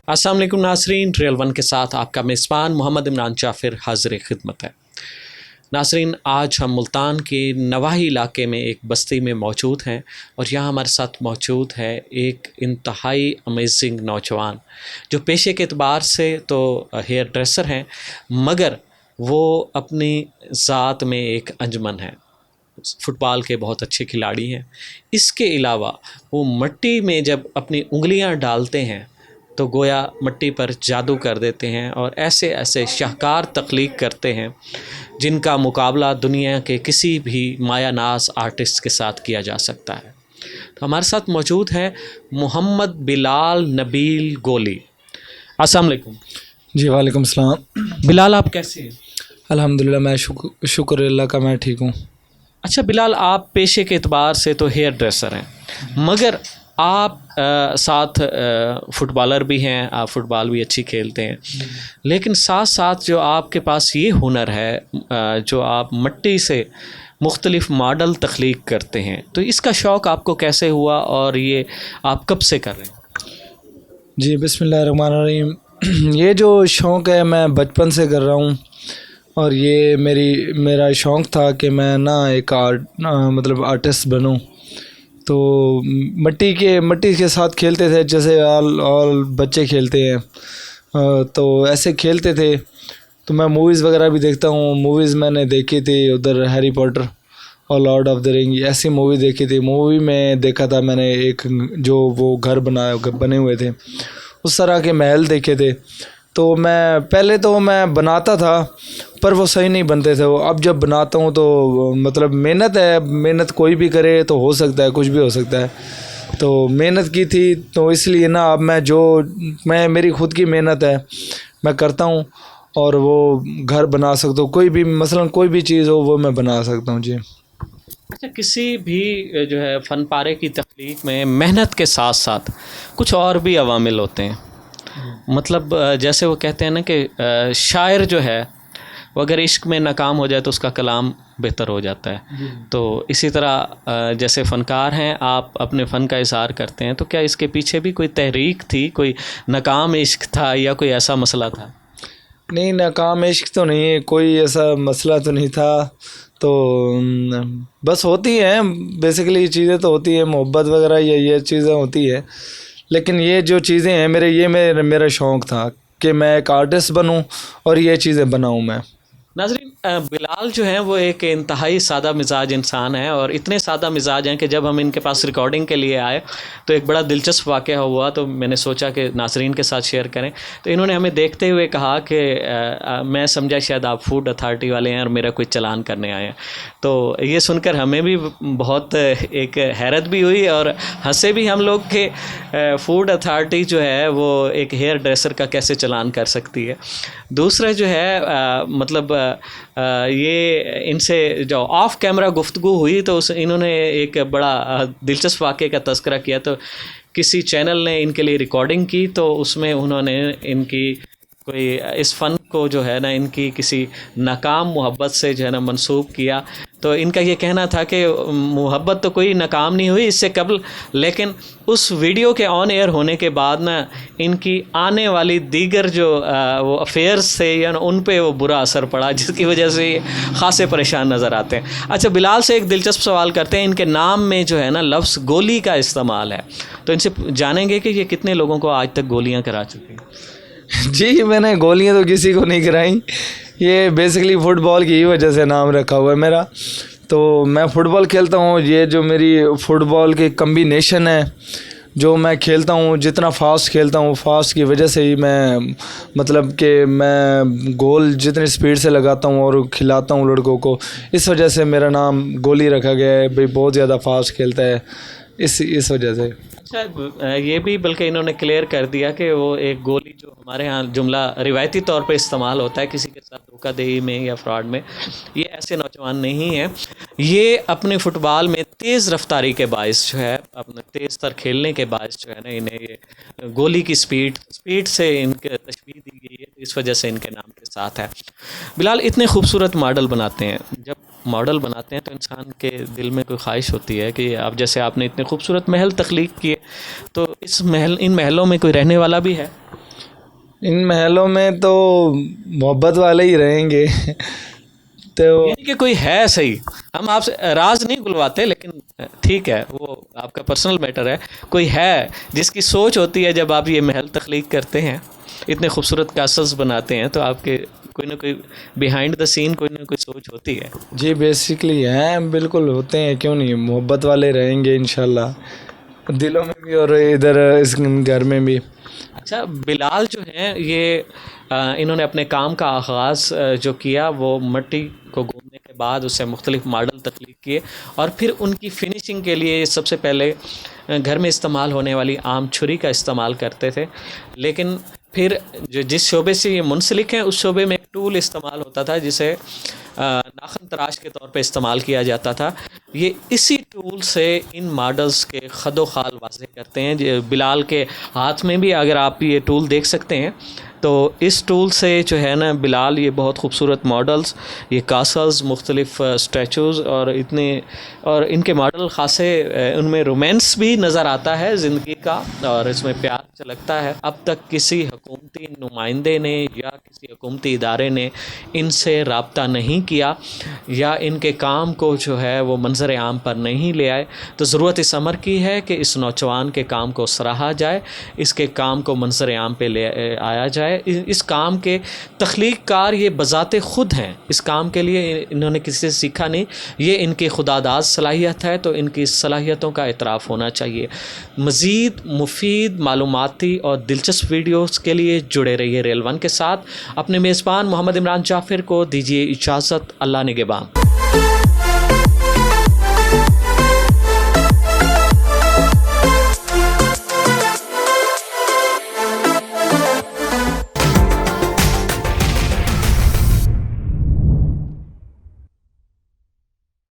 अस्सलाम वालेकुम Nasreen, real one के साथ आपका मेज़बान मोहम्मद इमरान जाफ़िर हाज़िर खिदमत है। नासरीन, आज हम मुल्तान के नवाही इलाके में एक बस्ती में मौजूद हैं और यहाँ हमारे साथ मौजूद है एक इंतहाई अमेजिंग नौजवान जो पेशे के एतबार से तो हेयर ड्रेसर हैं, मगर वो अपनी ज़ात में एक अंजमन है। फ़ुटबॉल के बहुत अच्छे खिलाड़ी हैं। इसके अलावा वो मिट्टी में जब अपनी उंगलियां डालते हैं तो गोया मिट्टी पर जादू कर देते हैं और ऐसे ऐसे शाहकार तख्लीक करते हैं जिनका मुकाबला दुनिया के किसी भी मायानाज़ आर्टिस्ट के साथ किया जा सकता है। तो हमारे साथ मौजूद हैं मोहम्मद बिलाल नबील गोली। अस्सलाम वालेकुम। जी वालेकुम सलाम। बिलाल, आप कैसे हैं? अल्हम्दुलिल्लाह, मैं शुक्र अल्लाह का, मैं ठीक हूँ। अच्छा बिलाल, आप पेशे के एतबार से तो हेयर ड्रेसर हैं, मगर आप साथ फ़ुटबॉलर भी हैं, आप फ़ुटबॉल भी अच्छी खेलते हैं, लेकिन साथ साथ जो आपके पास ये हुनर है जो आप मिट्टी से मुख्तलिफ़ मॉडल तख्लीक करते हैं, तो इसका शौक़ आपको कैसे हुआ और ये आप कब से कर रहे हैं? जी बिस्मिल्लाहिर्रहमानिर्रहीम। ये जो शौक़ है मैं बचपन से कर रहा हूँ और ये मेरा शौक़ था कि मैं ना एक मतलब आर्टिस्ट बनूँ। तो मिट्टी के साथ खेलते थे जैसे ऑल बच्चे खेलते हैं, तो ऐसे खेलते थे। तो मैं मूवीज़ वगैरह भी देखता हूँ। मूवीज़ मैंने देखी थी उधर हैरी पॉटर और लॉर्ड ऑफ द रिंग, ऐसी मूवी देखी थी। मूवी में देखा था मैंने एक जो वो घर बने हुए थे, उस तरह के महल देखे थे। तो मैं पहले तो मैं बनाता था पर वो सही नहीं बनते थे। वो अब जब बनाता हूँ तो मतलब मेहनत है, मेहनत कोई भी करे तो हो सकता है, कुछ भी हो सकता है। तो मेहनत की थी तो इसलिए ना अब मैं मेरी खुद की मेहनत है, मैं करता हूँ और वो घर बना सकता हूँ। कोई भी मसलन कोई भी चीज़ हो वो मैं बना सकता हूँ। जी। अच्छा, किसी भी जो है फ़न पारे की तख्लीक में मेहनत के साथ साथ कुछ और भी अवामिल होते हैं। मतलब जैसे वो कहते हैं ना कि शायर जो है वो अगर इश्क में नाकाम हो जाए तो उसका कलाम बेहतर हो जाता है। तो इसी तरह जैसे फ़नकार हैं, आप अपने फ़न का इज़हार करते हैं, तो क्या इसके पीछे भी कोई तहरीक थी, कोई नाकाम इश्क था या कोई ऐसा मसला था? नहीं, नाकाम इश्क तो नहीं है, कोई ऐसा मसला तो नहीं था। तो बस होती हैं बेसिकली चीज़ें, तो होती है मोहब्बत वगैरह, ये चीज़ें होती है। लेकिन ये जो चीज़ें हैं मेरा शौक़ था कि मैं एक आर्टिस्ट बनूं और ये चीज़ें बनाऊं मैं। नाज़रीन, बिलाल जो हैं वो एक इंतहाई सादा मिजाज इंसान है और इतने सादा मिजाज हैं कि जब हम इनके पास रिकॉर्डिंग के लिए आए तो एक बड़ा दिलचस्प वाक़या हुआ, तो मैंने सोचा कि नाज़रीन के साथ शेयर करें। तो इन्होंने हमें देखते हुए कहा कि मैं समझा शायद आप फूड अथॉरिटी वाले हैं और मेरा कोई चालान करने आए हैं। तो ये सुनकर हमें भी बहुत एक हैरत भी हुई और हंसे भी हम लोग कि फूड अथॉरिटी जो है वो एक हेयर ड्रेसर का कैसे चालान कर सकती है। दूसरा जो है मतलब ये इनसे जो ऑफ कैमरा गुफ्तगू हुई तो इन्होंने एक बड़ा दिलचस्प वाक़े का तज़किरा किया। तो किसी चैनल ने इनके लिए रिकॉर्डिंग की तो उसमें उन्होंने इनकी कोई इस फ़न को जो है ना इनकी किसी नाकाम मोहब्बत से जो है ना मंसूब किया। तो इनका ये कहना था कि मोहब्बत तो कोई नाकाम नहीं हुई इससे कबल, लेकिन उस वीडियो के ऑन एयर होने के बाद ना इनकी आने वाली दीगर जो वो अफेयर्स थे या उन पे वो बुरा असर पड़ा, जिसकी वजह से ये ख़ासे परेशान नज़र आते हैं। अच्छा बिलाल से एक दिलचस्प सवाल करते हैं, इनके नाम में जो है ना लफ्ज़ गोली का इस्तेमाल है, तो इनसे जानेंगे कि ये कितने लोगों को आज तक गोलियाँ करा चुके हैं? जी, मैंने गोलियां तो किसी को नहीं कराई। ये बेसिकली फ़ुटबॉल की ही वजह से नाम रखा हुआ है मेरा। तो मैं फ़ुटबॉल खेलता हूँ, ये जो मेरी फ़ुटबॉल की कम्बिनेशन है जो मैं खेलता हूँ, जितना फ़ास्ट खेलता हूँ, फ़ास्ट की वजह से ही मैं मतलब कि मैं गोल जितनी स्पीड से लगाता हूँ और खिलाता हूँ लड़कों को, इस वजह से मेरा नाम गोली रखा गया है। भाई बहुत ज़्यादा फ़ास्ट खेलता है इस वजह से। अच्छा, ये भी बल्कि इन्होंने क्लियर कर दिया कि वो एक गोली जो हमारे यहाँ जुमला रिवायती तौर पे इस्तेमाल होता है किसी के साथ धोखाधड़ी में या फ्रॉड में, ये ऐसे नौजवान नहीं हैं। ये अपने फ़ुटबॉल में तेज़ रफ्तारी के बायस जो है, अपने तेज़ तर खेलने के बायस जो है ना, इन्हें ये गोली की स्पीड से इनके तशबीह दी गई है, इस वजह से इनके नाम के साथ है। बिलाल, इतने खूबसूरत मॉडल बनाते हैं, जब मॉडल बनाते हैं तो इंसान के दिल में कोई ख्वाहिश होती है कि अब जैसे आपने इतने खूबसूरत महल तख्लीक किए, तो इन महलों में कोई रहने वाला भी है? इन महलों में तो मोहब्बत वाले ही रहेंगे तो यानी कि कोई है सही, हम आपसे राज नहीं बुलवाते, लेकिन ठीक है वो आपका पर्सनल मैटर है, कोई है जिसकी सोच होती है जब आप ये महल तख्लीक करते हैं, इतने खूबसूरत कासल्स बनाते हैं, तो आपके कोई ना कोई बिहाइंड द सीन कोई ना कोई सोच होती है। जी बेसिकली हैं, बिल्कुल होते हैं, क्यों नहीं, मोहब्बत वाले रहेंगे इंशाल्लाह दिलों में भी और इधर इस घर में भी। अच्छा, बिलाल जो हैं ये इन्होंने अपने काम का आगाज़ जो किया वो मिट्टी को गूंदने के बाद उससे मुख्तलिफ मॉडल तख्लीक किए, और फिर उनकी फिनिशिंग के लिए सबसे पहले घर में इस्तेमाल होने वाली आम छुरी का इस्तेमाल करते थे, लेकिन फिर जो जिस शोबे से ये मुंसलिक हैं उस शोबे में एक टूल इस्तेमाल होता था जिसे नाखन तराश के तौर पे इस्तेमाल किया जाता था। ये इसी टूल से इन मॉडल्स के खदो खाल वाज़े करते हैं। बिलाल के हाथ में भी अगर आप ये टूल देख सकते हैं तो इस टूल से जो है ना बिलाल ये बहुत खूबसूरत मॉडल्स, ये कासल्स, मुख्तलिफ स्टैचूज़ और इतने, और इनके मॉडल ख़ासे उनमें रोमांस भी नज़र आता है ज़िंदगी का, और इसमें प्यार झलकता है। अब तक किसी हुकूमती नुमाइंदे ने या किसी हुकूमती इदारे ने इनसे रब्ता नहीं किया या इनके काम को जो है वो मंजर आम पर नहीं ले आए, तो ज़रूरत इस अमर की है कि इस नौजवान के काम को सराहा जाए, इसके काम को मंजर आम पे ले आया जाए। इस काम के तख्लीक कार ये बज़ाते ख़ुद हैं, इस काम के लिए इन्होंने किसी से सीखा नहीं, ये इनकी खुदादाद सलाहियत है, तो इनकी सलाहियतों का इतराफ़ होना चाहिए। मज़ीद मुफीद मालूमाती और दिलचस्प वीडियोज़ के लिए जुड़े रहिए रेल वन के साथ। अपने मेज़बान मोहम्मद इमरान जाफ़िर को दीजिए इजाज़त। अल्लाह निगहबान।